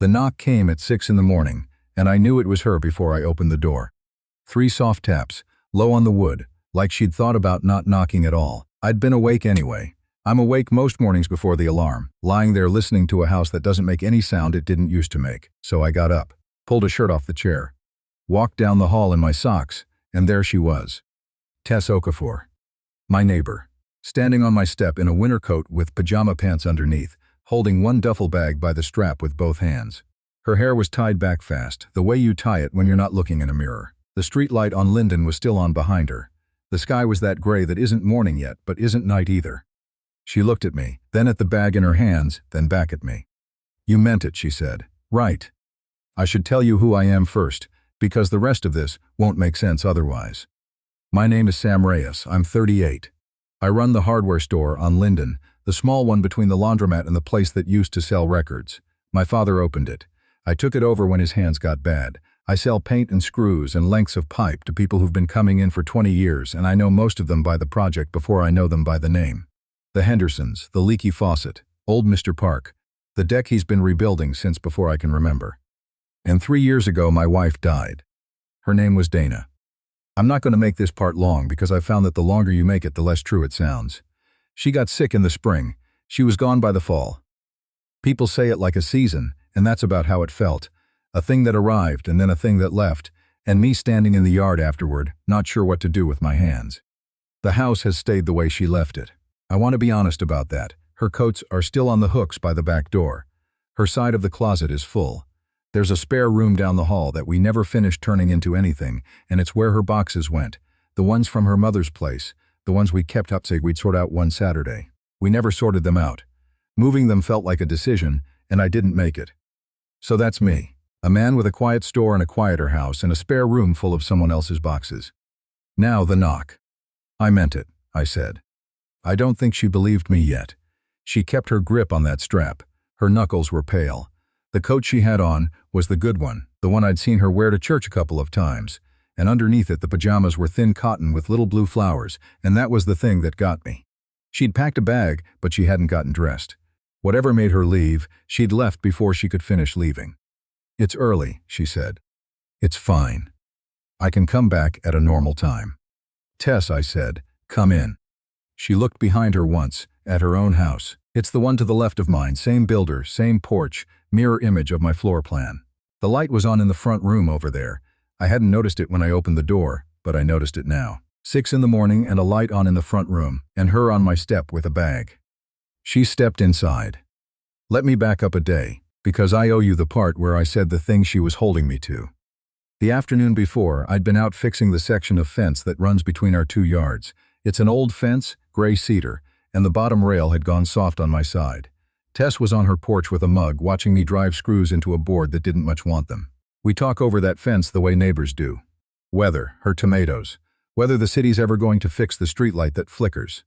The knock came at 6 in the morning, and I knew it was her before I opened the door. 3 soft taps, low on the wood, like she'd thought about not knocking at all. I'd been awake anyway. I'm awake most mornings before the alarm, lying there listening to a house that doesn't make any sound it didn't used to make. So I got up, pulled a shirt off the chair, walked down the hall in my socks, and there she was. Tess Okafor, my neighbor, standing on my step in a winter coat with pajama pants underneath, holding one duffel bag by the strap with both hands. Her hair was tied back fast, the way you tie it when you're not looking in a mirror. The street light on Linden was still on behind her. The sky was that gray that isn't morning yet, but isn't night either. She looked at me, then at the bag in her hands, then back at me. "You meant it," she said. "Right. I should tell you who I am first, because the rest of this won't make sense otherwise. My name is Sam Reyes. I'm 38. I run the hardware store on Linden, the small one between the laundromat and the place that used to sell records. My father opened it. I took it over when his hands got bad. I sell paint and screws and lengths of pipe to people who've been coming in for 20 years, and I know most of them by the project before I know them by the name. The Hendersons, the leaky faucet, old Mr. Park, the deck he's been rebuilding since before I can remember. And 3 years ago my wife died. Her name was Dana. I'm not going to make this part long because I've found that the longer you make it, the less true it sounds. She got sick in the spring. She was gone by the fall. People say it like a season, and that's about how it felt. A thing that arrived and then a thing that left, and me standing in the yard afterward, not sure what to do with my hands. The house has stayed the way she left it. I want to be honest about that. Her coats are still on the hooks by the back door. Her side of the closet is full. There's a spare room down the hall that we never finished turning into anything, and it's where her boxes went. The ones from her mother's place, the ones we kept up, say we'd sort out one Saturday. We never sorted them out. Moving them felt like a decision, and I didn't make it. So that's me. A man with a quiet store and a quieter house and a spare room full of someone else's boxes. Now the knock. "I meant it," I said. I don't think she believed me yet. She kept her grip on that strap. Her knuckles were pale. The coat she had on was the good one, the one I'd seen her wear to church a couple of times, and underneath it the pajamas were thin cotton with little blue flowers, and that was the thing that got me. She'd packed a bag, but she hadn't gotten dressed. Whatever made her leave, she'd left before she could finish leaving. "It's early," she said. "It's fine. I can come back at a normal time." "Tess," I said, "come in." She looked behind her once, at her own house. It's the one to the left of mine, same builder, same porch, mirror image of my floor plan. The light was on in the front room over there. I hadn't noticed it when I opened the door, but I noticed it now. 6 in the morning and a light on in the front room, and her on my step with a bag. She stepped inside. "Let me back up a day, because I owe you the part where I said the thing she was holding me to." The afternoon before, I'd been out fixing the section of fence that runs between our 2 yards. It's an old fence, gray cedar, and the bottom rail had gone soft on my side. Tess was on her porch with a mug, watching me drive screws into a board that didn't much want them. We talk over that fence the way neighbors do. Weather, her tomatoes, whether the city's ever going to fix the streetlight that flickers.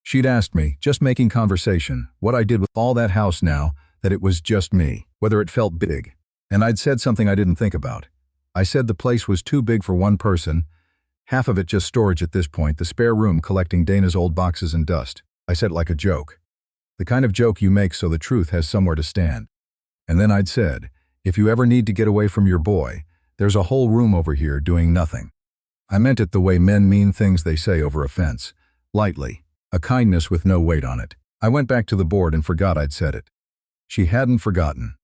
She'd asked me, just making conversation, what I did with all that house now that it was just me, whether it felt big. And I'd said something I didn't think about. I said the place was too big for one person, half of it just storage at this point, the spare room collecting Dana's old boxes and dust. I said it like a joke. The kind of joke you make so the truth has somewhere to stand. And then I'd said, if you ever need to get away from your boy, there's a whole room over here doing nothing. I meant it the way men mean things they say over a fence, lightly, a kindness with no weight on it. I went back to the board and forgot I'd said it. She hadn't forgotten.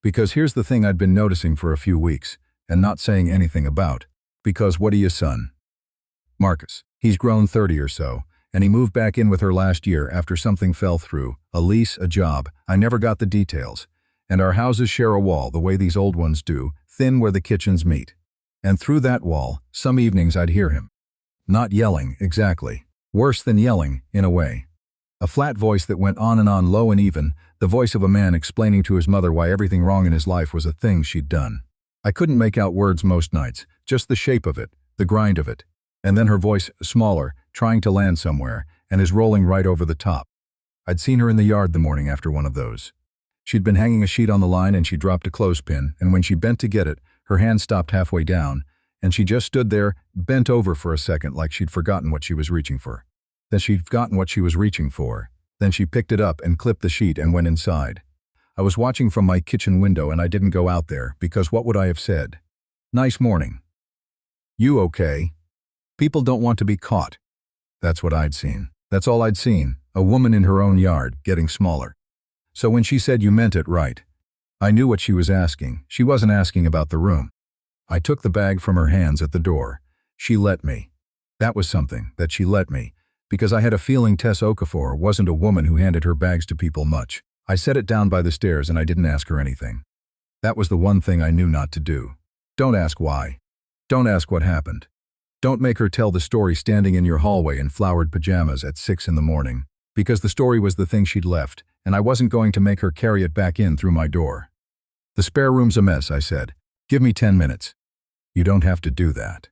Because here's the thing I'd been noticing for a few weeks, and not saying anything about. Because what are you, son? Marcus. He's grown 30 or so, and he moved back in with her last year after something fell through, a lease, a job, I never got the details. And our houses share a wall the way these old ones do, thin where the kitchens meet. And through that wall, some evenings I'd hear him. Not yelling, exactly. Worse than yelling, in a way. A flat voice that went on and on, low and even, the voice of a man explaining to his mother why everything wrong in his life was a thing she'd done. I couldn't make out words most nights, just the shape of it, the grind of it. And then her voice, smaller, trying to land somewhere, and is rolling right over the top. I'd seen her in the yard the morning after one of those. She'd been hanging a sheet on the line and she dropped a clothespin, and when she bent to get it, her hand stopped halfway down, and she just stood there, bent over for a second like she'd forgotten what she was reaching for. Then she'd forgotten what she was reaching for. Then she picked it up and clipped the sheet and went inside. I was watching from my kitchen window and I didn't go out there because what would I have said? Nice morning. You okay? People don't want to be caught. That's what I'd seen. That's all I'd seen, a woman in her own yard, getting smaller. So when she said you meant it right, I knew what she was asking. She wasn't asking about the room. I took the bag from her hands at the door. She let me. That was something, that she let me, because I had a feeling Tess Okafor wasn't a woman who handed her bags to people much. I set it down by the stairs and I didn't ask her anything. That was the one thing I knew not to do. Don't ask why. Don't ask what happened. Don't make her tell the story standing in your hallway in flowered pajamas at 6 in the morning, because the story was the thing she'd left, and I wasn't going to make her carry it back in through my door. The spare room's a mess, I said. Give me 10 minutes. You don't have to do that.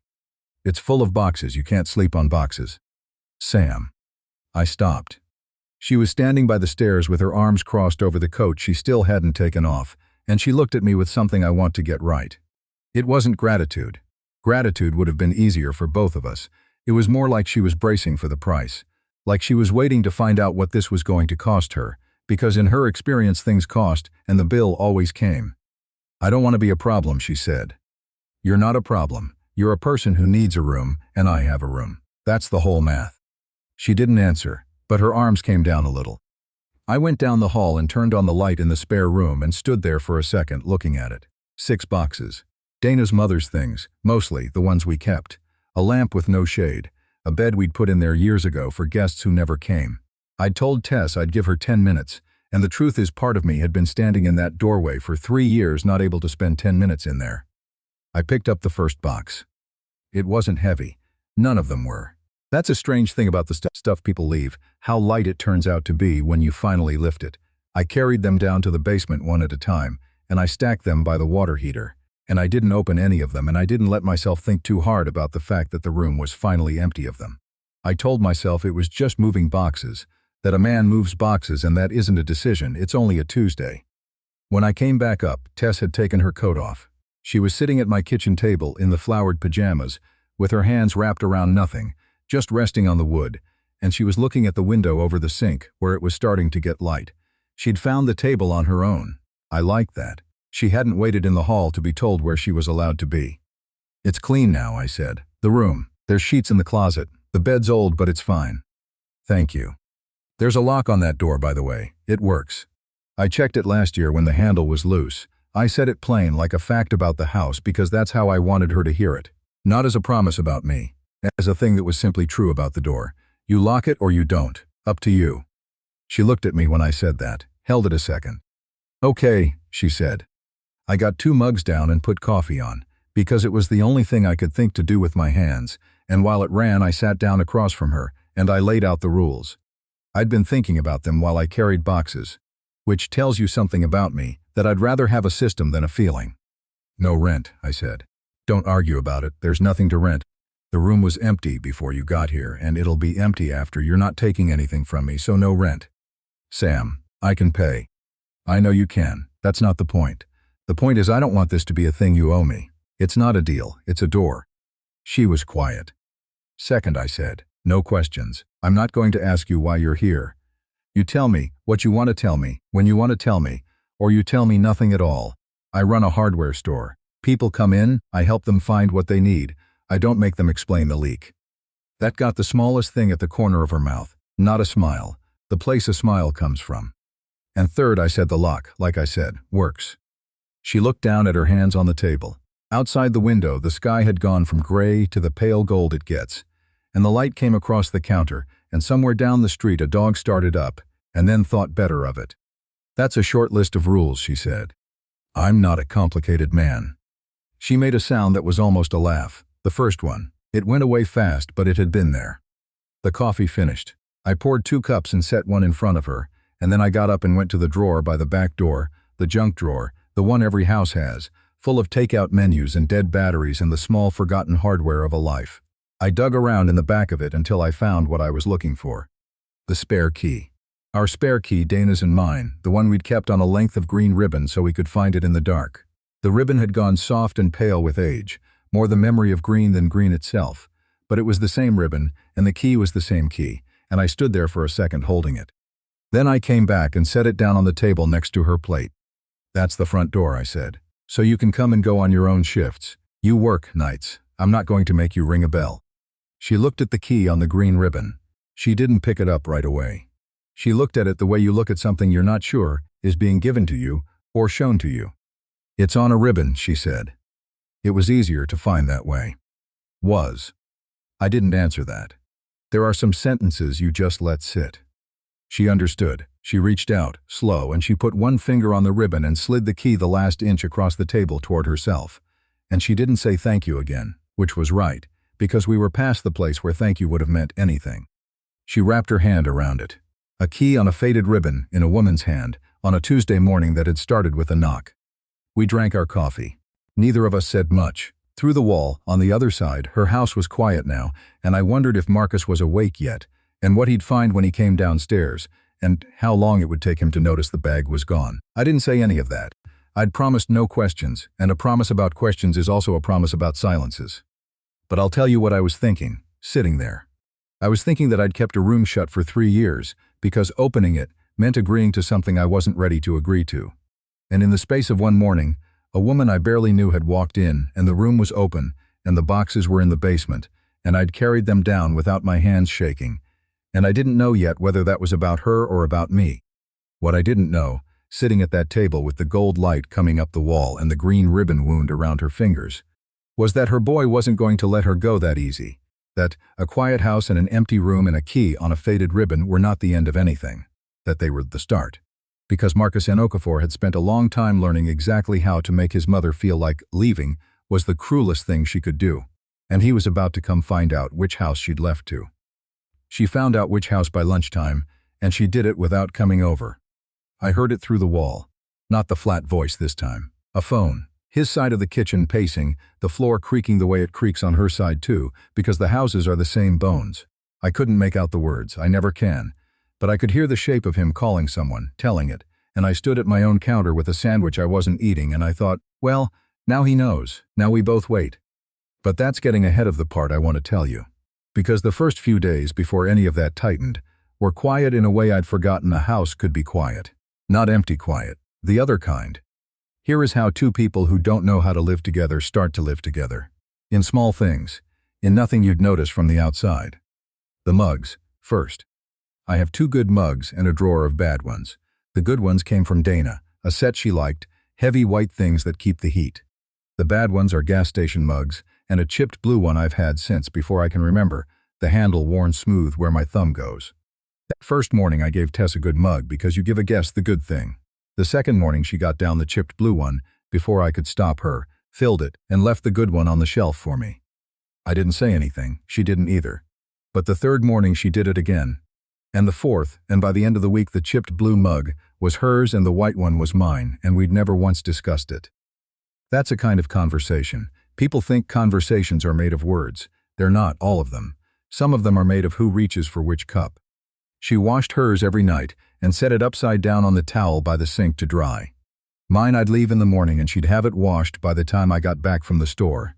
It's full of boxes, you can't sleep on boxes. Sam. I stopped. She was standing by the stairs with her arms crossed over the coat she still hadn't taken off, and she looked at me with something I want to get right. It wasn't gratitude. Gratitude would have been easier for both of us. It was more like she was bracing for the price. Like she was waiting to find out what this was going to cost her, because in her experience things cost, and the bill always came. I don't want to be a problem, she said. You're not a problem. You're a person who needs a room, and I have a room. That's the whole math. She didn't answer, but her arms came down a little. I went down the hall and turned on the light in the spare room and stood there for a second looking at it. 6 boxes. Dana's mother's things, mostly the ones we kept. A lamp with no shade. A bed we'd put in there years ago for guests who never came. I'd told Tess I'd give her 10 minutes, and the truth is part of me had been standing in that doorway for 3 years not able to spend 10 minutes in there. I picked up the first box. It wasn't heavy. None of them were. That's a strange thing about the stuff people leave, how light it turns out to be when you finally lift it. I carried them down to the basement one at a time, and I stacked them by the water heater. And I didn't open any of them, and I didn't let myself think too hard about the fact that the room was finally empty of them. I told myself it was just moving boxes, that a man moves boxes and that isn't a decision, it's only a Tuesday. When I came back up, Tess had taken her coat off. She was sitting at my kitchen table in the flowered pajamas, with her hands wrapped around nothing, just resting on the wood, and she was looking at the window over the sink, where it was starting to get light. She'd found the table on her own. I liked that. She hadn't waited in the hall to be told where she was allowed to be. It's clean now, I said. The room. There's sheets in the closet. The bed's old, but it's fine. Thank you. There's a lock on that door, by the way. It works. I checked it last year when the handle was loose. I said it plain, like a fact about the house, because that's how I wanted her to hear it. Not as a promise about me. As a thing that was simply true about the door. You lock it or you don't. Up to you. She looked at me when I said that. Held it a second. Okay, she said. I got 2 mugs down and put coffee on, because it was the only thing I could think to do with my hands, and while it ran I sat down across from her, and I laid out the rules. I'd been thinking about them while I carried boxes, which tells you something about me, that I'd rather have a system than a feeling. No rent, I said. Don't argue about it, there's nothing to rent. The room was empty before you got here, and it'll be empty after. You're not taking anything from me, so no rent. Sam, I can pay. I know you can, that's not the point. The point is I don't want this to be a thing you owe me. It's not a deal, it's a door. She was quiet. Second, I said, no questions. I'm not going to ask you why you're here. You tell me what you want to tell me, when you want to tell me, or you tell me nothing at all. I run a hardware store. People come in, I help them find what they need. I don't make them explain the leak. That got the smallest thing at the corner of her mouth, not a smile, the place a smile comes from. And third, I said the lock, like I said, works. She looked down at her hands on the table. Outside the window, the sky had gone from gray to the pale gold it gets, and the light came across the counter, and somewhere down the street a dog started up, and then thought better of it. That's a short list of rules, she said. I'm not a complicated man. She made a sound that was almost a laugh. The first one. It went away fast, but it had been there. The coffee finished. I poured 2 cups and set one in front of her, and then I got up and went to the drawer by the back door, the junk drawer, the one every house has, full of takeout menus and dead batteries and the small forgotten hardware of a life. I dug around in the back of it until I found what I was looking for. The spare key. Our spare key, Dana's and mine, the one we'd kept on a length of green ribbon so we could find it in the dark. The ribbon had gone soft and pale with age, more the memory of green than green itself, but it was the same ribbon, and the key was the same key, and I stood there for a second holding it. Then I came back and set it down on the table next to her plate. "That's the front door," I said. "So you can come and go on your own shifts. You work nights. I'm not going to make you ring a bell." She looked at the key on the green ribbon. She didn't pick it up right away. She looked at it the way you look at something you're not sure is being given to you or shown to you. "It's on a ribbon," she said. It was easier to find that way. Was. I didn't answer that. There are some sentences you just let sit. She understood. She reached out, slow, and she put one finger on the ribbon and slid the key the last inch across the table toward herself. And she didn't say thank you again, which was right, because we were past the place where thank you would have meant anything. She wrapped her hand around it. A key on a faded ribbon in a woman's hand on a Tuesday morning that had started with a knock. We drank our coffee. Neither of us said much. Through the wall, on the other side, her house was quiet now, and I wondered if Marcus was awake yet, and what he'd find when he came downstairs, and how long it would take him to notice the bag was gone. I didn't say any of that. I'd promised no questions, and a promise about questions is also a promise about silences. But I'll tell you what I was thinking, sitting there. I was thinking that I'd kept a room shut for 3 years, because opening it meant agreeing to something I wasn't ready to agree to. And in the space of one morning, a woman I barely knew had walked in, and the room was open, and the boxes were in the basement, and I'd carried them down without my hands shaking, and I didn't know yet whether that was about her or about me. What I didn't know, sitting at that table with the gold light coming up the wall and the green ribbon wound around her fingers, was that her boy wasn't going to let her go that easy, that a quiet house and an empty room and a key on a faded ribbon were not the end of anything, that they were the start. Because Marcus N. Okafor had spent a long time learning exactly how to make his mother feel like leaving was the cruelest thing she could do, and he was about to come find out which house she'd left to. She found out which house by lunchtime, and she did it without coming over. I heard it through the wall. Not the flat voice this time. A phone. His side of the kitchen pacing, the floor creaking the way it creaks on her side too, because the houses are the same bones. I couldn't make out the words, I never can. But I could hear the shape of him calling someone, telling it, and I stood at my own counter with a sandwich I wasn't eating, and I thought, well, now he knows, now we both wait. But that's getting ahead of the part I want to tell you. Because the first few days before any of that tightened were quiet in a way I'd forgotten a house could be quiet. Not empty quiet, the other kind. Here is how two people who don't know how to live together start to live together. In small things, in nothing you'd notice from the outside. The mugs, first. I have 2 good mugs and a drawer of bad ones. The good ones came from Dana, a set she liked, heavy white things that keep the heat. The bad ones are gas station mugs, and a chipped blue one I've had since before I can remember, the handle worn smooth where my thumb goes. That first morning I gave Tess a good mug because you give a guest the good thing. The second morning she got down the chipped blue one before I could stop her, filled it, and left the good one on the shelf for me. I didn't say anything, she didn't either. But the third morning she did it again. And the fourth, and by the end of the week the chipped blue mug was hers and the white one was mine, and we'd never once discussed it. That's a kind of conversation. People think conversations are made of words. They're not, all of them. Some of them are made of who reaches for which cup. She washed hers every night and set it upside down on the towel by the sink to dry. Mine I'd leave in the morning and she'd have it washed by the time I got back from the store.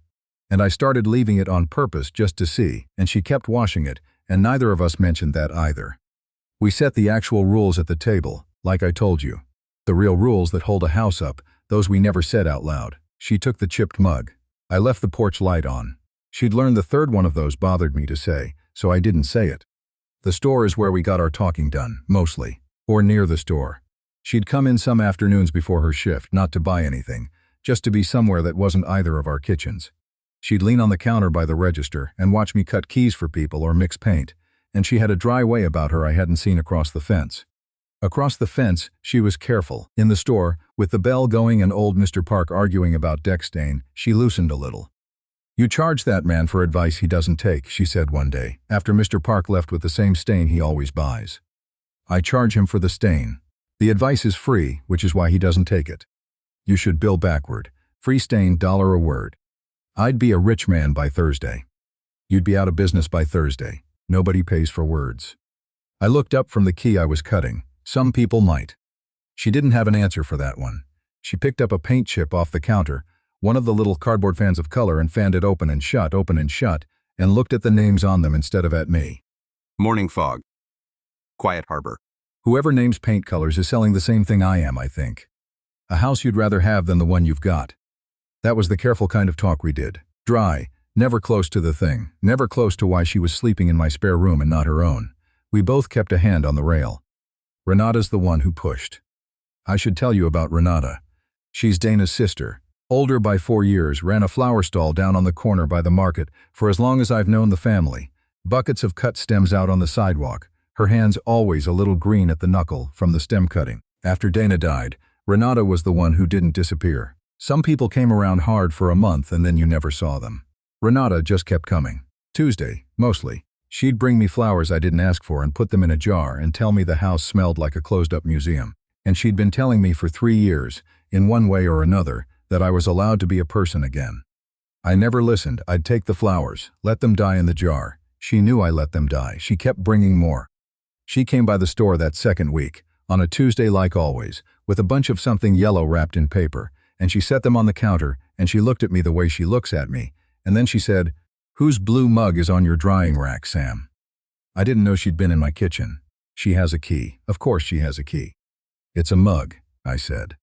And I started leaving it on purpose just to see, and she kept washing it, and neither of us mentioned that either. We set the actual rules at the table, like I told you. The real rules that hold a house up, those we never said out loud. She took the chipped mug. I left the porch light on. She'd learned the third one of those bothered me to say, so I didn't say it. The store is where we got our talking done, mostly. Or near the store. She'd come in some afternoons before her shift, not to buy anything, just to be somewhere that wasn't either of our kitchens. She'd lean on the counter by the register and watch me cut keys for people or mix paint, and she had a dry way about her I hadn't seen across the fence. Across the fence, she was careful. In the store, with the bell going and old Mr. Park arguing about deck stain, she loosened a little. "You charge that man for advice he doesn't take," she said one day, after Mr. Park left with the same stain he always buys. "I charge him for the stain. The advice is free, which is why he doesn't take it. You should bill backward. Free stain, $1 a word. I'd be a rich man by Thursday. You'd be out of business by Thursday. Nobody pays for words." I looked up from the key I was cutting. Some people might. She didn't have an answer for that one. She picked up a paint chip off the counter, one of the little cardboard fans of color, and fanned it open and shut, and looked at the names on them instead of at me. Morning fog. Quiet harbor. Whoever names paint colors is selling the same thing I am, I think. A house you'd rather have than the one you've got. That was the careful kind of talk we did. Dry, never close to the thing, never close to why she was sleeping in my spare room and not her own. We both kept a hand on the rail. Renata's the one who pushed. I should tell you about Renata. She's Dana's sister. Older by 4 years, ran a flower stall down on the corner by the market for as long as I've known the family. Buckets of cut stems out on the sidewalk, her hands always a little green at the knuckle from the stem cutting. After Dana died, Renata was the one who didn't disappear. Some people came around hard for a month and then you never saw them. Renata just kept coming. Tuesday, mostly. She'd bring me flowers I didn't ask for and put them in a jar and tell me the house smelled like a closed-up museum. And she'd been telling me for 3 years, in one way or another, that I was allowed to be a person again. I never listened. I'd take the flowers, let them die in the jar. She knew I let them die. She kept bringing more. She came by the store that second week, on a Tuesday like always, with a bunch of something yellow wrapped in paper, and she set them on the counter, and she looked at me the way she looks at me, and then she said, "Whose blue mug is on your drying rack, Sam?" I didn't know she'd been in my kitchen. She has a key. Of course she has a key. "It's a mug," I said.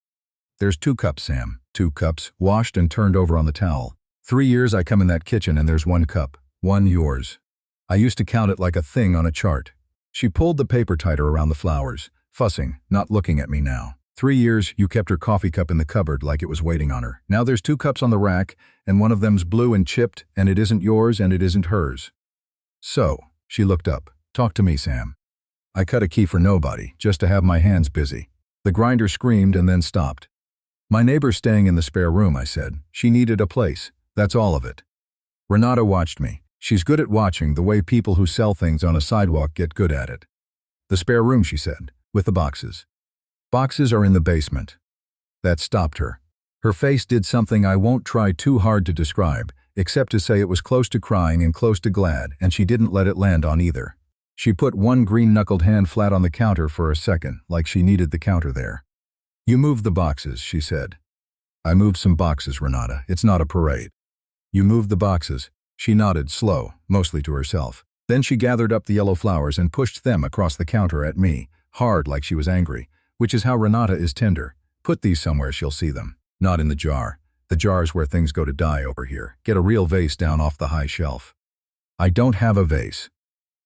"There's 2 cups, Sam. 2 cups, washed and turned over on the towel. 3 years I come in that kitchen and there's 1 cup. 1 yours. I used to count it like a thing on a chart." She pulled the paper tighter around the flowers, fussing, not looking at me now. 3 years, you kept her coffee cup in the cupboard like it was waiting on her. Now there's 2 cups on the rack, and one of them's blue and chipped, and it isn't yours and it isn't hers. So, she looked up. "Talk to me, Sam." I cut a key for nobody, just to have my hands busy. The grinder screamed and then stopped. "My neighbor's staying in the spare room," I said. "She needed a place. That's all of it." Renata watched me. She's good at watching, the way people who sell things on a sidewalk get good at it. "The spare room," she said, "with the boxes. Boxes are in the basement." That stopped her. Her face did something I won't try too hard to describe, except to say it was close to crying and close to glad, and she didn't let it land on either. She put one green-knuckled hand flat on the counter for a second, like she needed the counter there. "You moved the boxes," she said. "I moved some boxes, Renata. It's not a parade." "You moved the boxes." She nodded, slow, mostly to herself. Then she gathered up the yellow flowers and pushed them across the counter at me, hard like she was angry, which is how Renata is tender. "Put these somewhere she'll see them. Not in the jar. The jar's where things go to die over here. Get a real vase down off the high shelf." "I don't have a vase."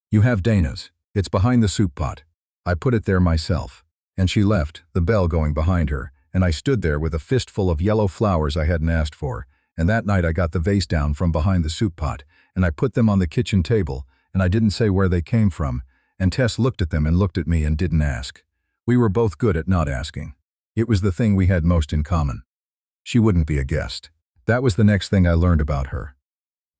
"You have Dana's. It's behind the soup pot. I put it there myself." And she left, the bell going behind her, and I stood there with a fistful of yellow flowers I hadn't asked for, and that night I got the vase down from behind the soup pot, and I put them on the kitchen table, and I didn't say where they came from, and Tess looked at them and looked at me and didn't ask. We were both good at not asking. It was the thing we had most in common. She wouldn't be a guest. That was the next thing I learned about her.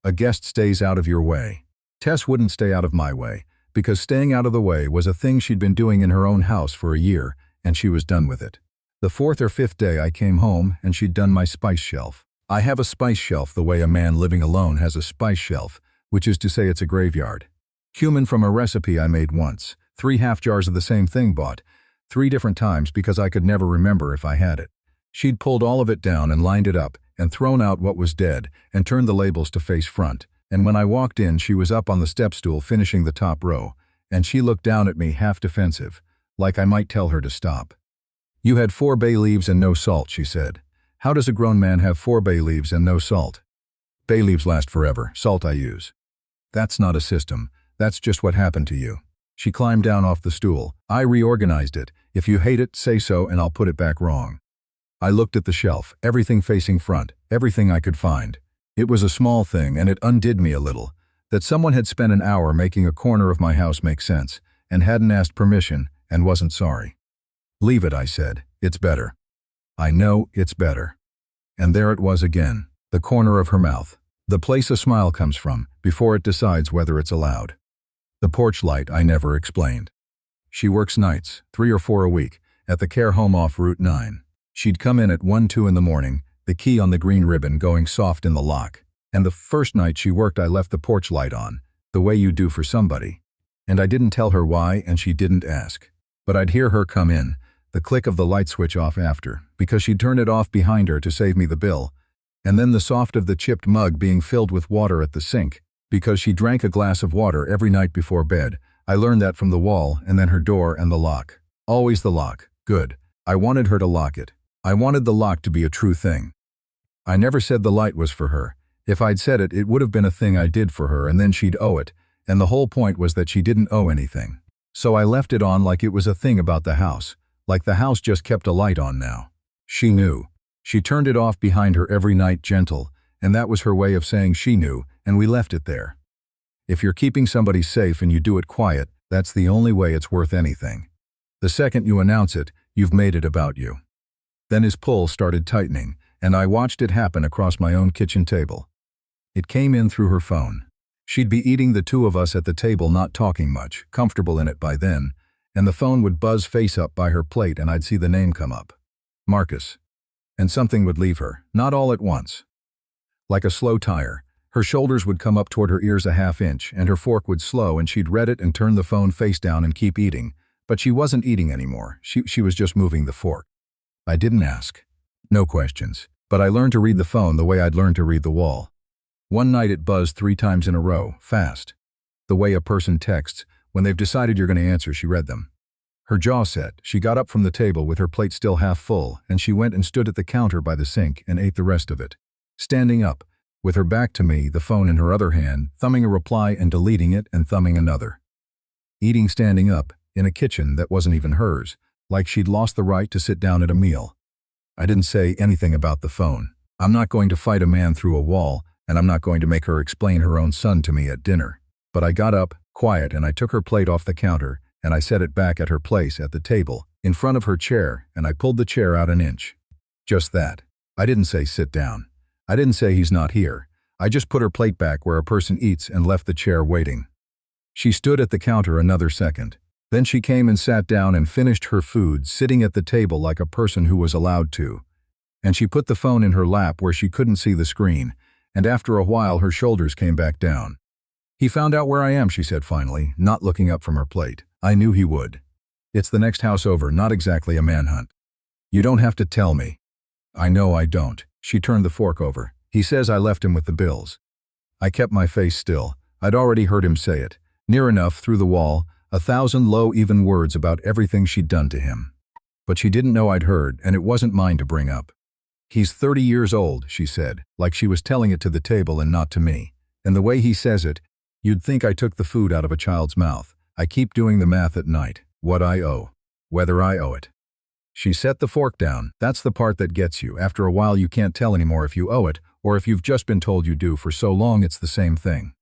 A guest stays out of your way. Tess wouldn't stay out of my way, because staying out of the way was a thing she'd been doing in her own house for a year, and she was done with it. The 4th or 5th day I came home, and she'd done my spice shelf. I have a spice shelf the way a man living alone has a spice shelf, which is to say it's a graveyard. Cumin from a recipe I made once, 3 half jars of the same thing bought, 3 different times because I could never remember if I had it. She'd pulled all of it down and lined it up, and thrown out what was dead, and turned the labels to face front. And when I walked in, she was up on the step stool finishing the top row, and she looked down at me half defensive, like I might tell her to stop. "You had 4 bay leaves and no salt," she said. "How does a grown man have 4 bay leaves and no salt?" "Bay leaves last forever, salt I use." "That's not a system, that's just what happened to you." She climbed down off the stool. "I reorganized it. If you hate it, say so and I'll put it back wrong." I looked at the shelf, everything facing front, everything I could find. It was a small thing, and it undid me a little, that someone had spent an hour making a corner of my house make sense, and hadn't asked permission, and wasn't sorry. "Leave it," I said. "It's better." "I know it's better." And there it was again, the corner of her mouth, the place a smile comes from, before it decides whether it's allowed. The porch light I never explained. She works nights, 3 or 4 a week, at the care home off Route 9. She'd come in at 1-2 in the morning, the key on the green ribbon going soft in the lock. And the first night she worked I left the porch light on, the way you do for somebody. And I didn't tell her why, and she didn't ask. But I'd hear her come in, the click of the light switch off after, because she'd turn it off behind her to save me the bill, and then the soft of the chipped mug being filled with water at the sink, because she drank a glass of water every night before bed. I learned that from the wall, and then her door and the lock. Always the lock. Good. I wanted her to lock it. I wanted the lock to be a true thing. I never said the light was for her. If I'd said it, it would have been a thing I did for her and then she'd owe it, and the whole point was that she didn't owe anything. So I left it on like it was a thing about the house, like the house just kept a light on now. She knew. She turned it off behind her every night gentle, and that was her way of saying she knew, and we left it there. If you're keeping somebody safe and you do it quiet, that's the only way it's worth anything. The second you announce it, you've made it about you. Then his pull started tightening, and I watched it happen across my own kitchen table. It came in through her phone. She'd be eating, the two of us at the table, not talking much, comfortable in it by then, and the phone would buzz face up by her plate and I'd see the name come up. Marcus. And something would leave her, not all at once. Like a slow tire, her shoulders would come up toward her ears a half-inch, and her fork would slow, and she'd read it and turn the phone face down and keep eating. But she wasn't eating anymore. She was just moving the fork. I didn't ask. No questions. But I learned to read the phone the way I'd learned to read the wall. One night it buzzed 3 times in a row, fast. The way a person texts, when they've decided you're going to answer, she read them. Her jaw set. She got up from the table with her plate still half full, and she went and stood at the counter by the sink and ate the rest of it. Standing up, with her back to me, the phone in her other hand, thumbing a reply and deleting it and thumbing another. Eating standing up, in a kitchen that wasn't even hers, like she'd lost the right to sit down at a meal. I didn't say anything about the phone. I'm not going to fight a man through a wall, and I'm not going to make her explain her own son to me at dinner. But I got up, quiet, and I took her plate off the counter, and I set it back at her place at the table, in front of her chair, and I pulled the chair out an inch. Just that. I didn't say sit down. I didn't say he's not here. I just put her plate back where a person eats and left the chair waiting. She stood at the counter another second. Then she came and sat down and finished her food, sitting at the table like a person who was allowed to. And she put the phone in her lap where she couldn't see the screen, and after a while her shoulders came back down. He found out where I am, she said finally, not looking up from her plate. I knew he would. It's the next house over, not exactly a manhunt. You don't have to tell me. I know I don't. She turned the fork over. He says I left him with the bills. I kept my face still. I'd already heard him say it. Near enough, through the wall, 1,000 low, even words about everything she'd done to him. But she didn't know I'd heard, and it wasn't mine to bring up. He's 30 years old, she said, like she was telling it to the table and not to me. And the way he says it, you'd think I took the food out of a child's mouth. I keep doing the math at night. What I owe. Whether I owe it. She set the fork down. That's the part that gets you. After a while you can't tell anymore if you owe it, or if you've just been told you do. For so long it's the same thing.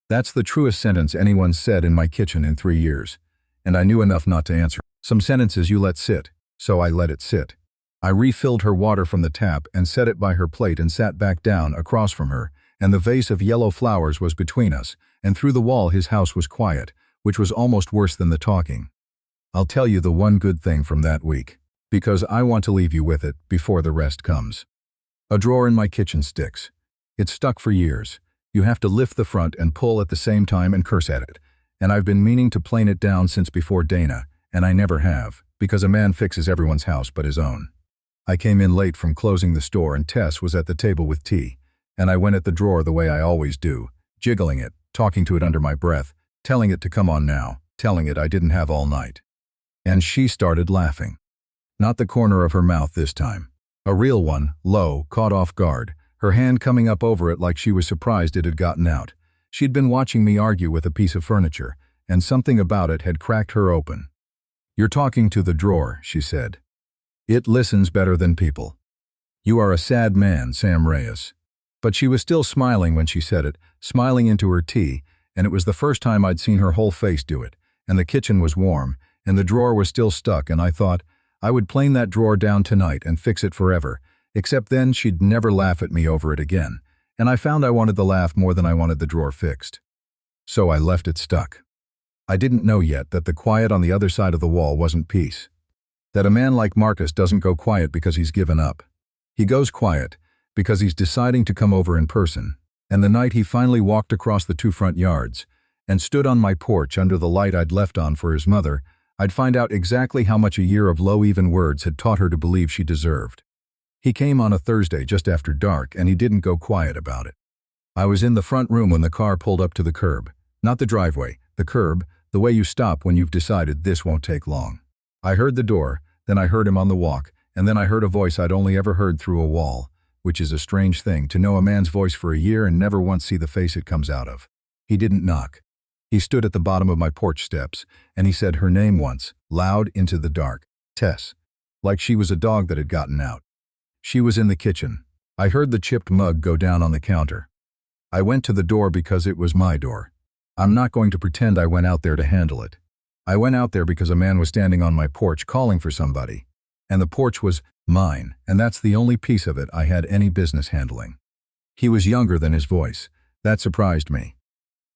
That's the truest sentence anyone said in my kitchen in 3 years. And I knew enough not to answer. Some sentences you let sit. So I let it sit. I refilled her water from the tap and set it by her plate and sat back down across from her, and the vase of yellow flowers was between us, and through the wall his house was quiet, which was almost worse than the talking. I'll tell you the one good thing from that week, because I want to leave you with it before the rest comes. A drawer in my kitchen sticks. It's stuck for years. You have to lift the front and pull at the same time and curse at it. And I've been meaning to plane it down since before Dana, and I never have, because a man fixes everyone's house but his own. I came in late from closing the store and Tess was at the table with tea, and I went at the drawer the way I always do, jiggling it, talking to it under my breath, telling it to come on now, telling it I didn't have all night. And she started laughing. Not the corner of her mouth this time. A real one, low, caught off guard, her hand coming up over it like she was surprised it had gotten out. She'd been watching me argue with a piece of furniture, and something about it had cracked her open. You're talking to the drawer, she said. It listens better than people. You are a sad man, Sam Reyes. But she was still smiling when she said it, smiling into her tea, and it was the first time I'd seen her whole face do it, and the kitchen was warm, and the drawer was still stuck, and I thought, I would plane that drawer down tonight and fix it forever, except then she'd never laugh at me over it again, and I found I wanted the laugh more than I wanted the drawer fixed. So I left it stuck. I didn't know yet that the quiet on the other side of the wall wasn't peace. That a man like Marcus doesn't go quiet because he's given up. He goes quiet because he's deciding to come over in person, and the night he finally walked across the 2 front yards and stood on my porch under the light I'd left on for his mother, I'd find out exactly how much a year of low even words had taught her to believe she deserved. He came on a Thursday just after dark, and he didn't go quiet about it. I was in the front room when the car pulled up to the curb. Not the driveway, the curb, the way you stop when you've decided this won't take long. I heard the door, then I heard him on the walk, and then I heard a voice I'd only ever heard through a wall, which is a strange thing, to know a man's voice for a year and never once see the face it comes out of. He didn't knock. He stood at the bottom of my porch steps, and he said her name once, loud into the dark. Tess. Like she was a dog that had gotten out. She was in the kitchen. I heard the chipped mug go down on the counter. I went to the door because it was my door. I'm not going to pretend I went out there to handle it. I went out there because a man was standing on my porch calling for somebody. And the porch was mine, and that's the only piece of it I had any business handling. He was younger than his voice. That surprised me.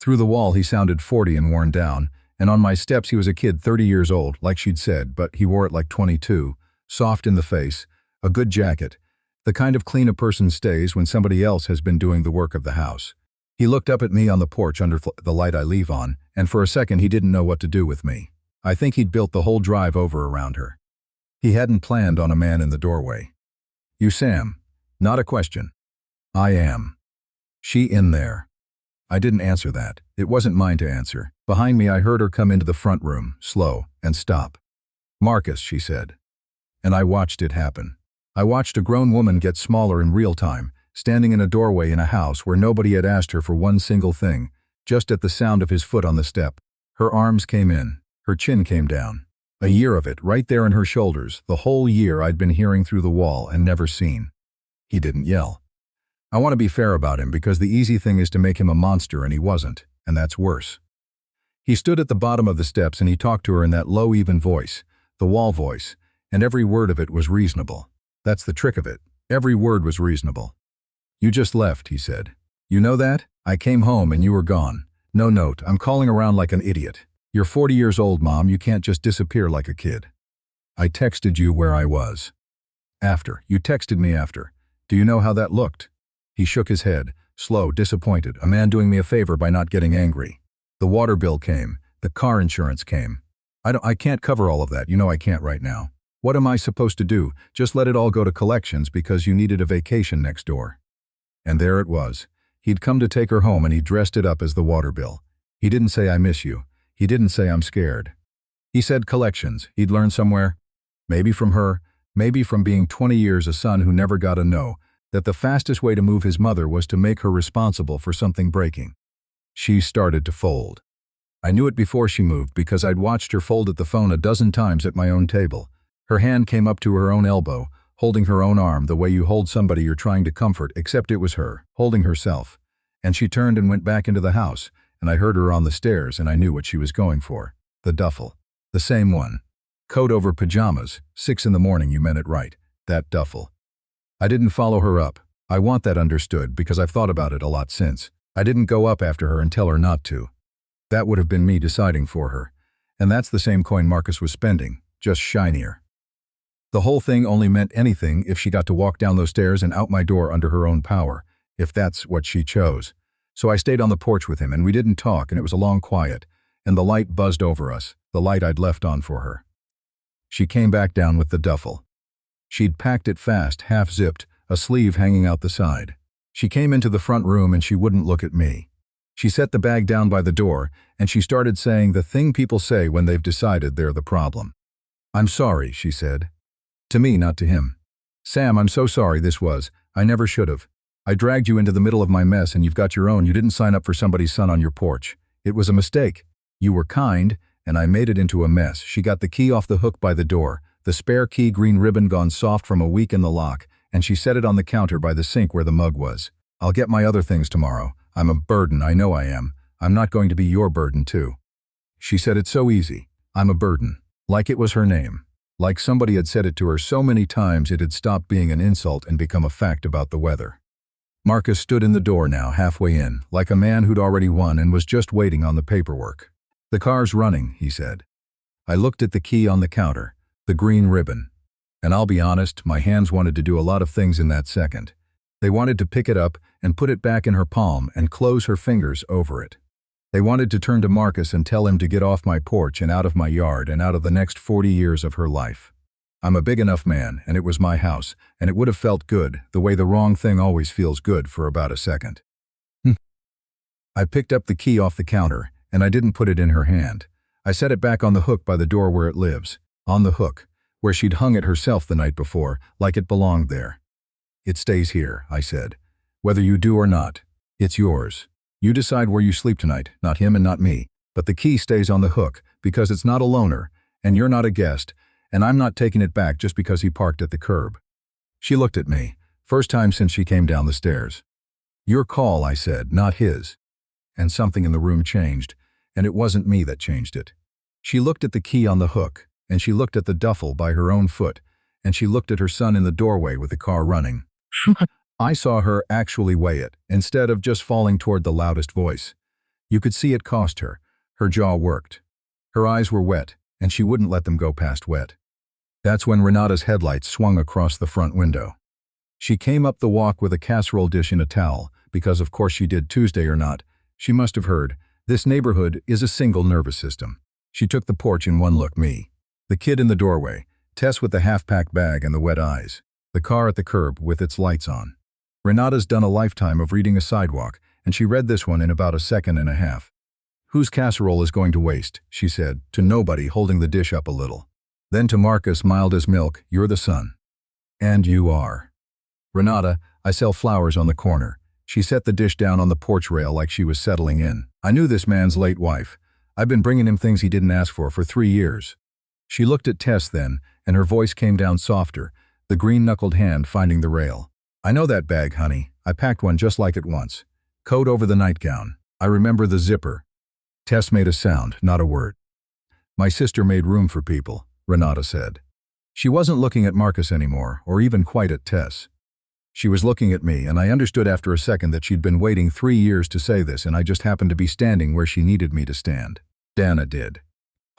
Through the wall he sounded 40 and worn down, and on my steps he was a kid 30 years old, like she'd said, but he wore it like 22, soft in the face, a good jacket, the kind of clean a person stays when somebody else has been doing the work of the house. He looked up at me on the porch under the light I leave on, and for a second he didn't know what to do with me. I think he'd built the whole drive over around her. He hadn't planned on a man in the doorway. "You Sam?" Not a question. "I am." "She in there?" I didn't answer that. It wasn't mine to answer. Behind me I heard her come into the front room, slow, and stop. "Marcus," she said. And I watched it happen. I watched a grown woman get smaller in real time, standing in a doorway in a house where nobody had asked her for one single thing, just at the sound of his foot on the step. Her arms came in, her chin came down. A year of it, right there in her shoulders, the whole year I'd been hearing through the wall and never seen. He didn't yell. I want to be fair about him because the easy thing is to make him a monster, and he wasn't, and that's worse. He stood at the bottom of the steps and he talked to her in that low, even voice, the wall voice, and every word of it was reasonable. That's the trick of it. Every word was reasonable. "You just left," he said. "You know that? I came home and you were gone. No note, I'm calling around like an idiot. You're 40 years old, Mom, you can't just disappear like a kid. I texted you where I was." "After. You texted me after. Do you know how that looked?" He shook his head, slow, disappointed, a man doing me a favor by not getting angry. "The water bill came. The car insurance came. I can't cover all of that, you know I can't right now. What am I supposed to do? Just let it all go to collections because you needed a vacation next door." And there it was. He'd come to take her home and he dressed it up as the water bill. He didn't say "I miss you." He didn't say "I'm scared." He said collections. He'd learned somewhere, maybe from her, maybe from being 20 years a son who never got a no, that the fastest way to move his mother was to make her responsible for something breaking. She started to fold. I knew it before she moved because I'd watched her fold at the phone a dozen times at my own table. Her hand came up to her own elbow, holding her own arm the way you hold somebody you're trying to comfort, except it was her, holding herself. And she turned and went back into the house, and I heard her on the stairs and I knew what she was going for. The duffel. The same one. Coat over pajamas, 6 in the morning, you meant it right. That duffel. I didn't follow her up. I want that understood because I've thought about it a lot since. I didn't go up after her and tell her not to. That would have been me deciding for her. And that's the same coin Marcus was spending, just shinier. The whole thing only meant anything if she got to walk down those stairs and out my door under her own power, if that's what she chose. So I stayed on the porch with him and we didn't talk and it was a long quiet, and the light buzzed over us, the light I'd left on for her. She came back down with the duffel. She'd packed it fast, half-zipped, a sleeve hanging out the side. She came into the front room and she wouldn't look at me. She set the bag down by the door and she started saying the thing people say when they've decided they're the problem. "I'm sorry," she said. To me, not to him. "Sam, I'm so sorry this was. I never should have. I dragged you into the middle of my mess and you've got your own. You didn't sign up for somebody's son on your porch. It was a mistake. You were kind, and I made it into a mess." She got the key off the hook by the door, the spare key green ribbon gone soft from a week in the lock, and she set it on the counter by the sink where the mug was. "I'll get my other things tomorrow. I'm a burden, I know I am. I'm not going to be your burden too." She said it so easy. I'm a burden. Like it was her name. Like somebody had said it to her so many times it had stopped being an insult and become a fact about the weather. Marcus stood in the door now, halfway in, like a man who'd already won and was just waiting on the paperwork. "The car's running," he said. I looked at the key on the counter, the green ribbon. And I'll be honest, my hands wanted to do a lot of things in that second. They wanted to pick it up and put it back in her palm and close her fingers over it. They wanted to turn to Marcus and tell him to get off my porch and out of my yard and out of the next 40 years of her life. I'm a big enough man, and it was my house, and it would have felt good, the way the wrong thing always feels good for about a second. I picked up the key off the counter, and I didn't put it in her hand. I set it back on the hook by the door where it lives. On the hook, where she'd hung it herself the night before, like it belonged there. "It stays here," I said. "Whether you do or not, it's yours. You decide where you sleep tonight, not him and not me. But the key stays on the hook, because it's not a loaner, and you're not a guest, and I'm not taking it back just because he parked at the curb." She looked at me, first time since she came down the stairs. "Your call," I said, "not his." And something in the room changed, and it wasn't me that changed it. She looked at the key on the hook, and she looked at the duffel by her own foot, and she looked at her son in the doorway with the car running. I saw her actually weigh it, instead of just falling toward the loudest voice. You could see it cost her. Her jaw worked. Her eyes were wet, and she wouldn't let them go past wet. That's when Renata's headlights swung across the front window. She came up the walk with a casserole dish in a towel, because of course she did, Tuesday or not. She must have heard. This neighborhood is a single nervous system. She took the porch in one look, me. The kid in the doorway, Tess with the half-packed bag and the wet eyes. The car at the curb with its lights on. Renata's done a lifetime of reading a sidewalk, and she read this one in about a second and a half. "Whose casserole is going to waste?" she said, to nobody, holding the dish up a little. Then to Marcus, mild as milk, "You're the son." "And you are." "Renata, I sell flowers on the corner." She set the dish down on the porch rail like she was settling in. "I knew this man's late wife. I've been bringing him things he didn't ask for 3 years." She looked at Tess then, and her voice came down softer, the green-knuckled hand finding the rail. "I know that bag, honey. I packed one just like it once. Coat over the nightgown. I remember the zipper." Tess made a sound, not a word. "My sister made room for people," Renata said. She wasn't looking at Marcus anymore, or even quite at Tess. She was looking at me, and I understood after a second that she'd been waiting 3 years to say this, and I just happened to be standing where she needed me to stand. Dana did.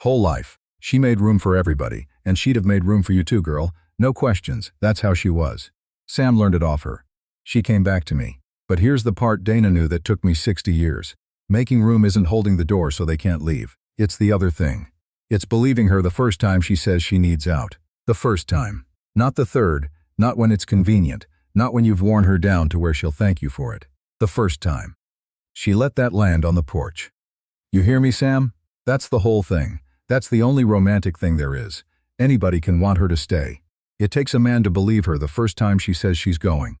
Whole life. She made room for everybody, and she'd have made room for you too, girl. No questions, that's how she was. Sam learned it off her. She came back to me. But here's the part Dana knew that took me 60 years. Making room isn't holding the door so they can't leave. It's the other thing. It's believing her the first time she says she needs out. The first time. Not the third, not when it's convenient, not when you've worn her down to where she'll thank you for it. The first time. She let that land on the porch. "You hear me, Sam? That's the whole thing. That's the only romantic thing there is. Anybody can want her to stay. It takes a man to believe her the first time she says she's going."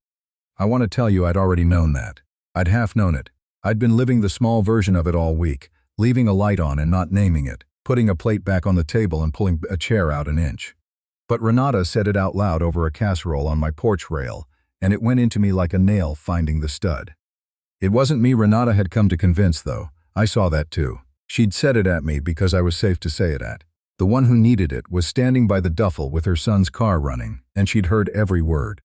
I want to tell you I'd already known that. I'd half known it. I'd been living the small version of it all week, leaving a light on and not naming it, putting a plate back on the table and pulling a chair out an inch. But Renata said it out loud over a casserole on my porch rail, and it went into me like a nail finding the stud. It wasn't me Renata had come to convince, though. I saw that too. She'd said it at me because I was safe to say it at. The one who needed it was standing by the duffel with her son's car running, and she'd heard every word.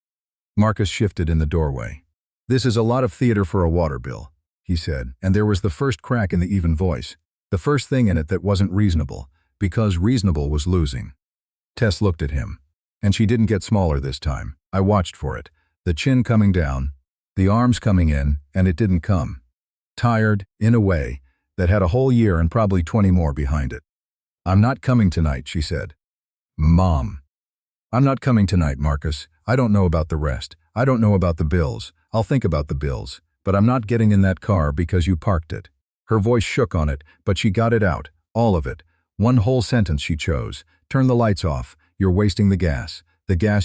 Marcus shifted in the doorway. "This is a lot of theater for a water bill," he said, and there was the first crack in the even voice, the first thing in it that wasn't reasonable, because reasonable was losing. Tess looked at him, and she didn't get smaller this time. I watched for it, the chin coming down, the arms coming in, and it didn't come. Tired, in a way, that had a whole year and probably 20 more behind it. "I'm not coming tonight," she said. "Mom." "I'm not coming tonight, Marcus. I don't know about the rest. I don't know about the bills. I'll think about the bills. But I'm not getting in that car because you parked it." Her voice shook on it, but she got it out, all of it. One whole sentence she chose. "Turn the lights off. You're wasting the gas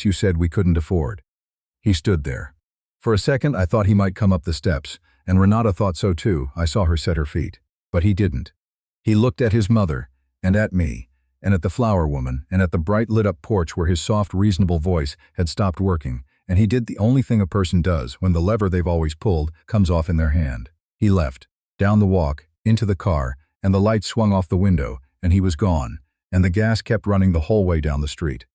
you said we couldn't afford." He stood there. For a second I thought he might come up the steps, and Renata thought so too. I saw her set her feet. But he didn't. He looked at his mother, and at me, and at the flower woman, and at the bright lit-up porch where his soft, reasonable voice had stopped working, and he did the only thing a person does when the lever they've always pulled comes off in their hand. He left, down the walk, into the car, and the light swung off the window, and he was gone, and the gas kept running the whole way down the street.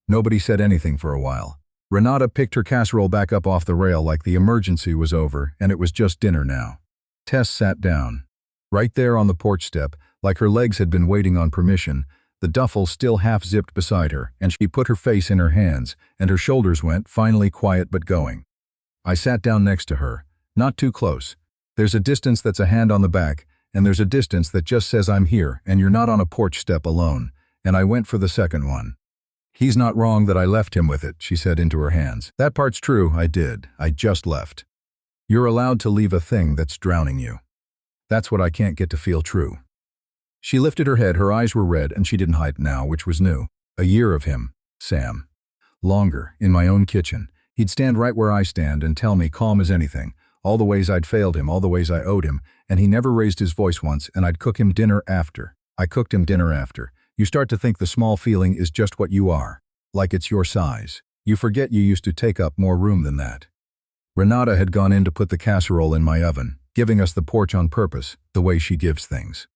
Nobody said anything for a while. Renata picked her casserole back up off the rail like the emergency was over, and it was just dinner now. Tess sat down. Right there on the porch step, like her legs had been waiting on permission, the duffel still half-zipped beside her, and she put her face in her hands, and her shoulders went, finally quiet but going. I sat down next to her, not too close. There's a distance that's a hand on the back, and there's a distance that just says I'm here, and you're not on a porch step alone, and I went for the second one. "He's not wrong that I left him with it," she said into her hands. "That part's true, I did. I just left. You're allowed to leave a thing that's drowning you. That's what I can't get to feel true." She lifted her head, her eyes were red, and she didn't hide now, which was new. A year of him, Sam. Longer, in my own kitchen. He'd stand right where I stand and tell me, calm as anything, all the ways I'd failed him, all the ways I owed him, and he never raised his voice once, and I'd cook him dinner after. I cooked him dinner after. You start to think the small feeling is just what you are, like it's your size. You forget you used to take up more room than that. Renata had gone in to put the casserole in my oven, giving us the porch on purpose, the way she gives things.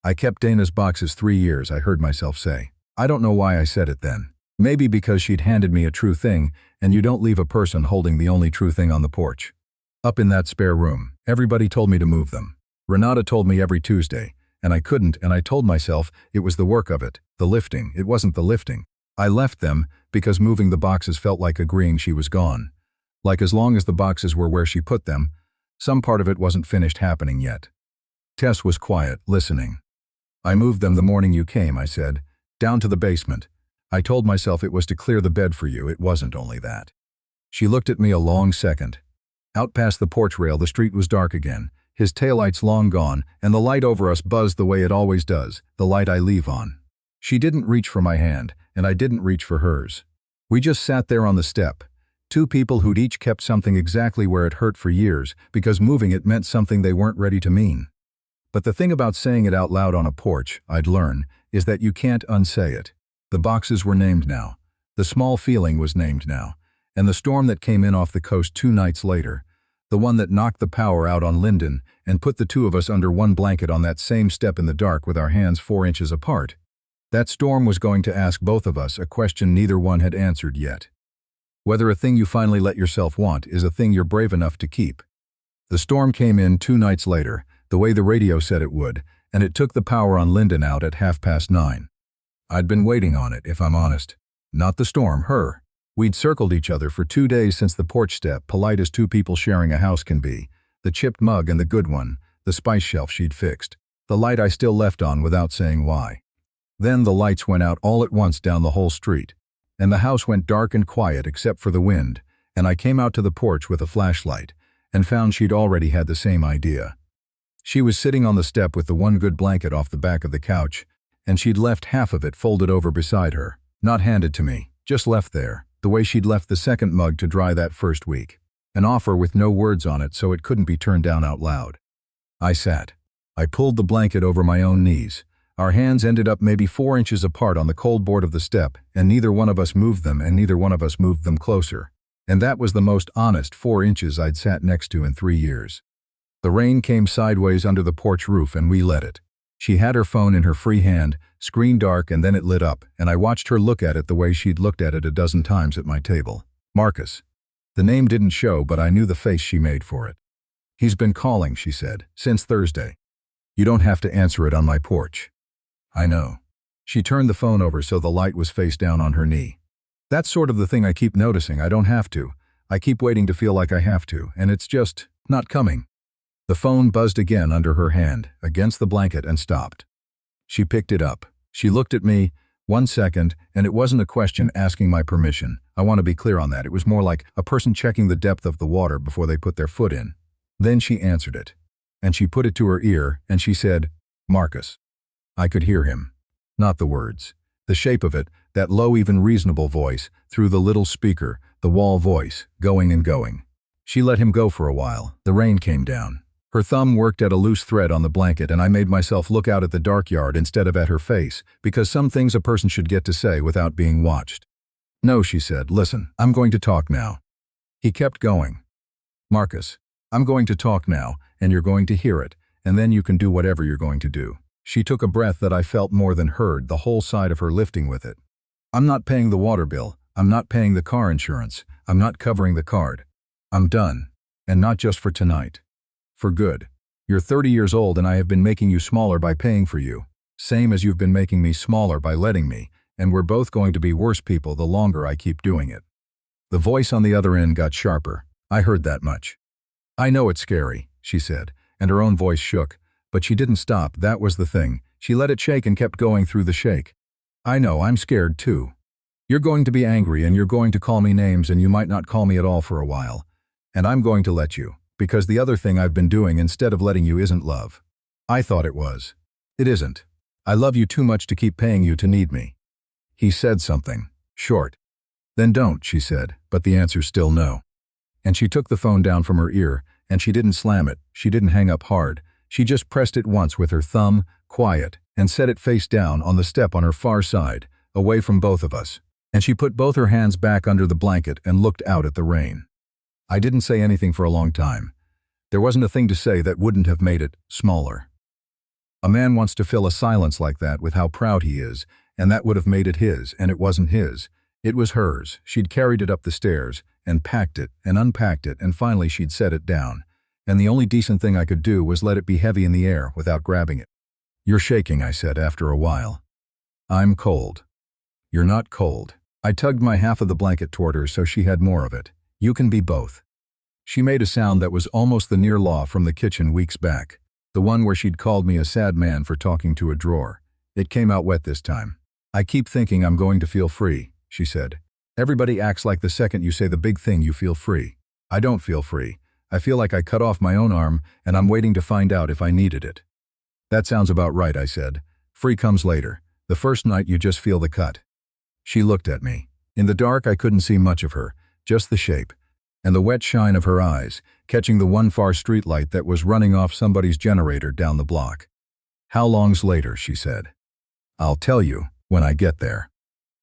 I kept Dana's boxes 3 years, I heard myself say. I don't know why I said it then. Maybe because she'd handed me a true thing, and you don't leave a person holding the only true thing on the porch. Up in that spare room, everybody told me to move them. Renata told me every Tuesday, and I couldn't, and I told myself it was the work of it, the lifting. It wasn't the lifting. I left them because moving the boxes felt like agreeing she was gone. Like as long as the boxes were where she put them, some part of it wasn't finished happening yet. Tess was quiet, listening. I moved them the morning you came, I said, down to the basement. I told myself it was to clear the bed for you, it wasn't only that. She looked at me a long second. Out past the porch rail the street was dark again, his taillights long gone, and the light over us buzzed the way it always does, the light I leave on. She didn't reach for my hand, and I didn't reach for hers. We just sat there on the step, two people who'd each kept something exactly where it hurt for years, because moving it meant something they weren't ready to mean. But the thing about saying it out loud on a porch, I'd learn, is that you can't unsay it. The boxes were named now. The small feeling was named now. And the storm that came in off the coast 2 nights later, the one that knocked the power out on Linden and put the two of us under one blanket on that same step in the dark with our hands 4 inches apart. That storm was going to ask both of us a question neither one had answered yet. Whether a thing you finally let yourself want is a thing you're brave enough to keep. The storm came in 2 nights later, the way the radio said it would, and it took the power on Linden out at 9:30. I'd been waiting on it, if I'm honest. Not the storm, her. We'd circled each other for 2 days since the porch step, polite as two people sharing a house can be. The chipped mug and the good one, the spice shelf she'd fixed. The light I still left on without saying why. Then the lights went out all at once down the whole street. And the house went dark and quiet except for the wind, and I came out to the porch with a flashlight, and found she'd already had the same idea. She was sitting on the step with the one good blanket off the back of the couch, and she'd left half of it folded over beside her, not handed to me, just left there, the way she'd left the second mug to dry that first week. An offer with no words on it so it couldn't be turned down out loud. I sat. I pulled the blanket over my own knees. Our hands ended up maybe 4 inches apart on the cold board of the step, and neither one of us moved them and neither one of us moved them closer. And that was the most honest 4 inches I'd sat next to in 3 years. The rain came sideways under the porch roof and we let it. She had her phone in her free hand, screen dark, and then it lit up, and I watched her look at it the way she'd looked at it a dozen times at my table. Marcus. The name didn't show, but I knew the face she made for it. He's been calling, she said, since Thursday. You don't have to answer it on my porch. I know. She turned the phone over so the light was face down on her knee. That's sort of the thing I keep noticing. I don't have to. I keep waiting to feel like I have to, and it's just not coming. The phone buzzed again under her hand, against the blanket, and stopped. She picked it up. She looked at me, 1 second, and it wasn't a question asking my permission. I want to be clear on that. It was more like a person checking the depth of the water before they put their foot in. Then she answered it. And she put it to her ear, and she said, Marcus. I could hear him. Not the words. The shape of it, that low, even reasonable voice, through the little speaker, the wall voice, going and going. She let him go for a while. The rain came down. Her thumb worked at a loose thread on the blanket, and I made myself look out at the dark yard instead of at her face, because some things a person should get to say without being watched. No, she said, listen, I'm going to talk now. He kept going. Marcus, I'm going to talk now, and you're going to hear it, and then you can do whatever you're going to do. She took a breath that I felt more than heard, the whole side of her lifting with it. I'm not paying the water bill. I'm not paying the car insurance. I'm not covering the card. I'm done. And not just for tonight. For good. You're 30 years old and I have been making you smaller by paying for you. Same as you've been making me smaller by letting me, and we're both going to be worse people the longer I keep doing it. The voice on the other end got sharper. I heard that much. I know it's scary, she said, and her own voice shook, but she didn't stop, that was the thing. She let it shake and kept going through the shake. I know, I'm scared too. You're going to be angry and you're going to call me names and you might not call me at all for a while. And I'm going to let you. Because the other thing I've been doing instead of letting you isn't love. I thought it was. It isn't. I love you too much to keep paying you to need me. He said something. Short. Then don't, she said, but the answer's still no. And she took the phone down from her ear, and she didn't slam it, she didn't hang up hard. She just pressed it once with her thumb, quiet, and set it face down on the step on her far side, away from both of us. And she put both her hands back under the blanket and looked out at the rain. I didn't say anything for a long time. There wasn't a thing to say that wouldn't have made it smaller. A man wants to fill a silence like that with how proud he is, and that would have made it his, and it wasn't his. It was hers. She'd carried it up the stairs, and packed it, and unpacked it, and finally she'd set it down. And the only decent thing I could do was let it be heavy in the air without grabbing it. "You're shaking," I said after a while. "I'm cold." "You're not cold." I tugged my half of the blanket toward her so she had more of it. "You can be both." She made a sound that was almost the near law from the kitchen weeks back, the one where she'd called me a sad man for talking to a drawer. It came out wet this time. "I keep thinking I'm going to feel free," she said. "Everybody acts like the second you say the big thing you feel free. I don't feel free. I feel like I cut off my own arm, and I'm waiting to find out if I needed it." "That sounds about right," I said. "Free comes later. The first night you just feel the cut." She looked at me. In the dark I couldn't see much of her, just the shape, and the wet shine of her eyes, catching the one far streetlight that was running off somebody's generator down the block. "How long's later?" she said. "I'll tell you, when I get there."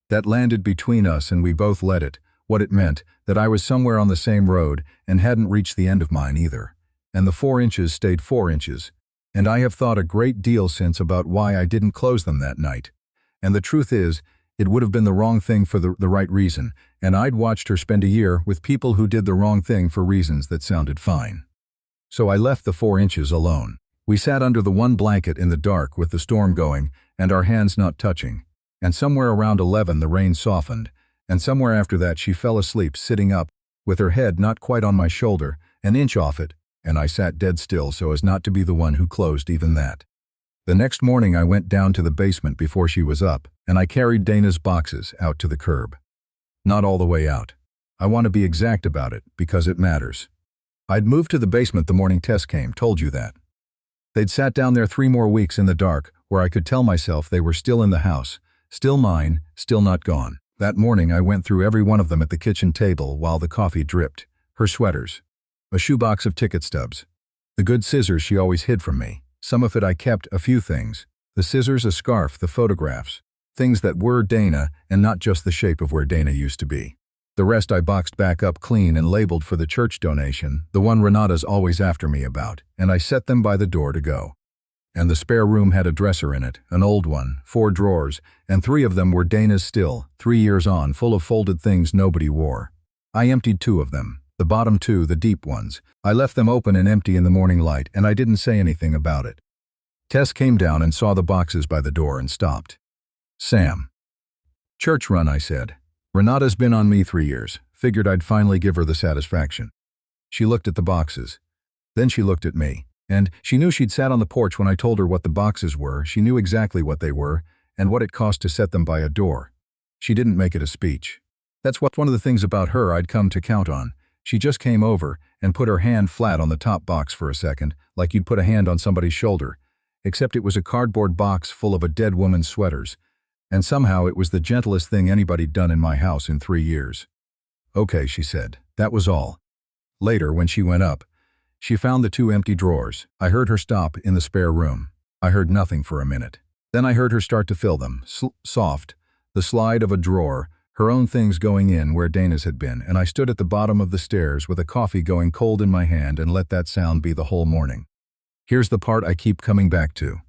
That landed between us, and we both let it, what it meant, that I was somewhere on the same road and hadn't reached the end of mine either. And the 4 inches stayed 4 inches. And I have thought a great deal since about why I didn't close them that night. And the truth is, it would have been the wrong thing for the right reason, and I'd watched her spend a year with people who did the wrong thing for reasons that sounded fine. So I left the 4 inches alone. We sat under the one blanket in the dark with the storm going, and our hands not touching. And somewhere around 11 the rain softened, and somewhere after that she fell asleep sitting up, with her head not quite on my shoulder, an inch off it, and I sat dead still so as not to be the one who closed even that. The next morning I went down to the basement before she was up, and I carried Dana's boxes out to the curb. Not all the way out. I want to be exact about it, because it matters. I'd moved to the basement the morning Tess came, told you that. They'd sat down there 3 more weeks in the dark, where I could tell myself they were still in the house, still mine, still not gone. That morning I went through every one of them at the kitchen table while the coffee dripped. Her sweaters. A shoebox of ticket stubs. The good scissors she always hid from me. Some of it I kept, a few things. The scissors, a scarf, the photographs. Things that were Dana and not just the shape of where Dana used to be. The rest I boxed back up clean and labeled for the church donation, the one Renata's always after me about, and I set them by the door to go. And the spare room had a dresser in it, an old one, 4 drawers, and 3 of them were Dana's still, 3 years on, full of folded things nobody wore. I emptied 2 of them, the bottom 2, the deep ones. I left them open and empty in the morning light, and I didn't say anything about it. Tess came down and saw the boxes by the door and stopped. "Sam." "Church run," I said. "Renata's been on me 3 years. Figured I'd finally give her the satisfaction." She looked at the boxes. Then she looked at me. And she knew she'd sat on the porch when I told her what the boxes were. She knew exactly what they were, and what it cost to set them by a door. She didn't make it a speech. That's one of the things about her I'd come to count on. She just came over and put her hand flat on the top box for a second, like you'd put a hand on somebody's shoulder. Except it was a cardboard box full of a dead woman's sweaters. And somehow it was the gentlest thing anybody'd done in my house in 3 years. "Okay," she said. That was all. Later, when she went up, she found the 2 empty drawers. I heard her stop in the spare room. I heard nothing for a minute. Then I heard her start to fill them, soft, the slide of a drawer, her own things going in where Dana's had been, and I stood at the bottom of the stairs with a coffee going cold in my hand and let that sound be the whole morning. Here's the part I keep coming back to.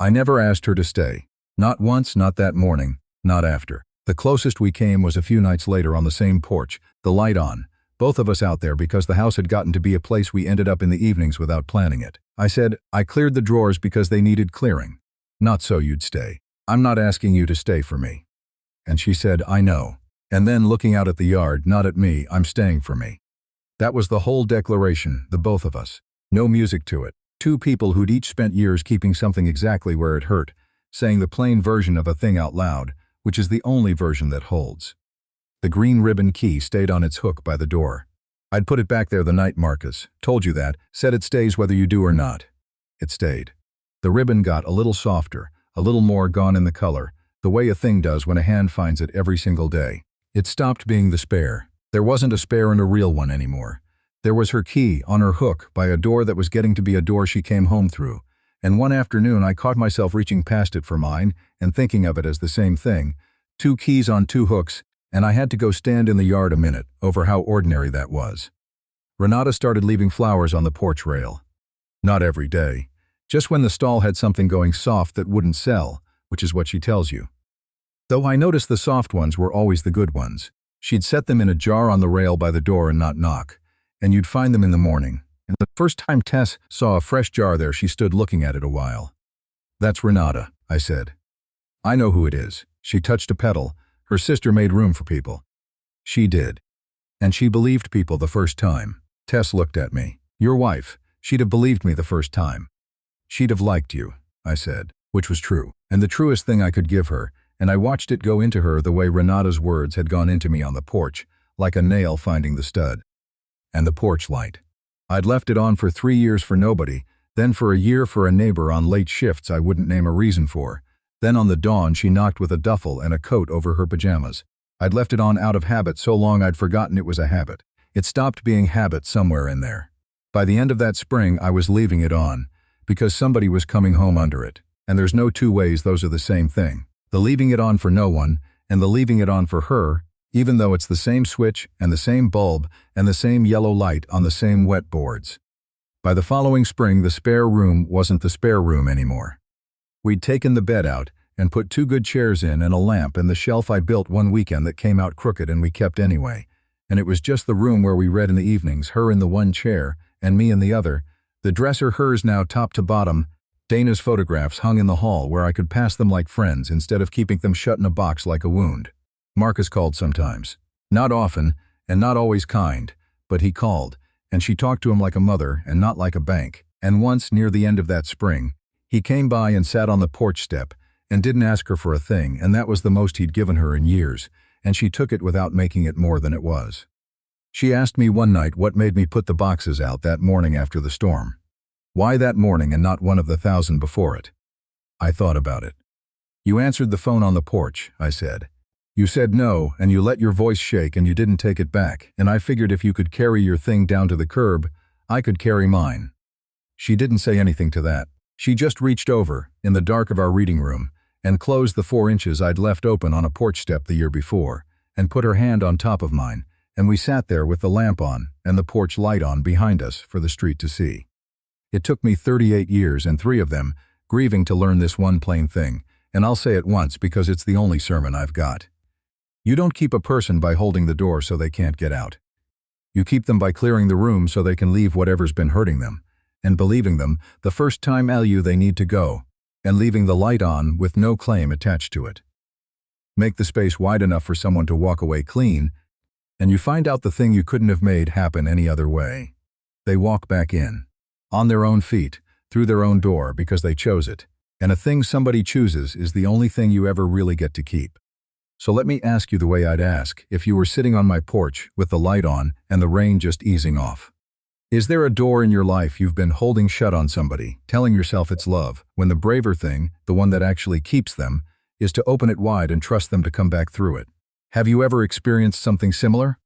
I never asked her to stay. Not once, not that morning, not after. The closest we came was a few nights later on the same porch, the light on. Both of us out there because the house had gotten to be a place we ended up in the evenings without planning it. I said, "I cleared the drawers because they needed clearing. Not so you'd stay. I'm not asking you to stay for me." And she said, "I know." And then looking out at the yard, not at me, "I'm staying for me." That was the whole declaration, the both of us. No music to it. 2 people who'd each spent years keeping something exactly where it hurt, saying the plain version of a thing out loud, which is the only version that holds. The green ribbon key stayed on its hook by the door. I'd put it back there the night Marcus, told you that, said it stays whether you do or not. It stayed. The ribbon got a little softer, a little more gone in the color, the way a thing does when a hand finds it every single day. It stopped being the spare. There wasn't a spare and a real one anymore. There was her key on her hook by a door that was getting to be a door she came home through. And one afternoon I caught myself reaching past it for mine and thinking of it as the same thing. 2 keys on 2 hooks, and I had to go stand in the yard a minute over how ordinary that was. Renata started leaving flowers on the porch rail. Not every day. Just when the stall had something going soft that wouldn't sell, which is what she tells you. Though I noticed the soft ones were always the good ones. She'd set them in a jar on the rail by the door and not knock, and you'd find them in the morning. And the first time Tess saw a fresh jar there, she stood looking at it a while. "That's Renata," I said. "I know who it is. She touched a pedal. Her sister made room for people." She did. And she believed people the first time. Tess looked at me. "Your wife. She'd have believed me the first time." "She'd have liked you," I said, which was true, and the truest thing I could give her, and I watched it go into her the way Renata's words had gone into me on the porch, like a nail finding the stud. And the porch light. I'd left it on for 3 years for nobody, then for a year for a neighbor on late shifts I wouldn't name a reason for. Then on the dawn she knocked with a duffel and a coat over her pajamas. I'd left it on out of habit so long I'd forgotten it was a habit. It stopped being habit somewhere in there. By the end of that spring I was leaving it on, because somebody was coming home under it. And there's no 2 ways those are the same thing. The leaving it on for no one, and the leaving it on for her, even though it's the same switch and the same bulb and the same yellow light on the same wet boards. By the following spring the spare room wasn't the spare room anymore. We'd taken the bed out and put 2 good chairs in and a lamp and the shelf I built one weekend that came out crooked and we kept anyway. And it was just the room where we read in the evenings, her in the one chair and me in the other, the dresser hers now top to bottom, Dana's photographs hung in the hall where I could pass them like friends instead of keeping them shut in a box like a wound. Marcus called sometimes. Not often, and not always kind, but he called, and she talked to him like a mother and not like a bank. And once, near the end of that spring, he came by and sat on the porch step and didn't ask her for a thing, and that was the most he'd given her in years, and she took it without making it more than it was. She asked me one night what made me put the boxes out that morning after the storm. Why that morning and not one of the 1,000 before it? I thought about it. "You answered the phone on the porch," I said. "You said no, and you let your voice shake and you didn't take it back, and I figured if you could carry your thing down to the curb, I could carry mine." She didn't say anything to that. She just reached over, in the dark of our reading room, and closed the 4 inches I'd left open on a porch step the year before, and put her hand on top of mine, and we sat there with the lamp on and the porch light on behind us for the street to see. It took me 38 years and 3 of them grieving to learn this one plain thing, and I'll say it once because it's the only sermon I've got. You don't keep a person by holding the door so they can't get out. You keep them by clearing the room so they can leave whatever's been hurting them, and believing them the first time they need to go, and leaving the light on with no claim attached to it. Make the space wide enough for someone to walk away clean, and you find out the thing you couldn't have made happen any other way. They walk back in, on their own feet, through their own door because they chose it, and a thing somebody chooses is the only thing you ever really get to keep. So let me ask you the way I'd ask if you were sitting on my porch with the light on and the rain just easing off. Is there a door in your life you've been holding shut on somebody, telling yourself it's love, when the braver thing, the one that actually keeps them, is to open it wide and trust them to come back through it? Have you ever experienced something similar?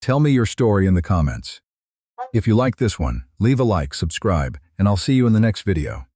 Tell me your story in the comments. If you like this one, leave a like, subscribe, and I'll see you in the next video.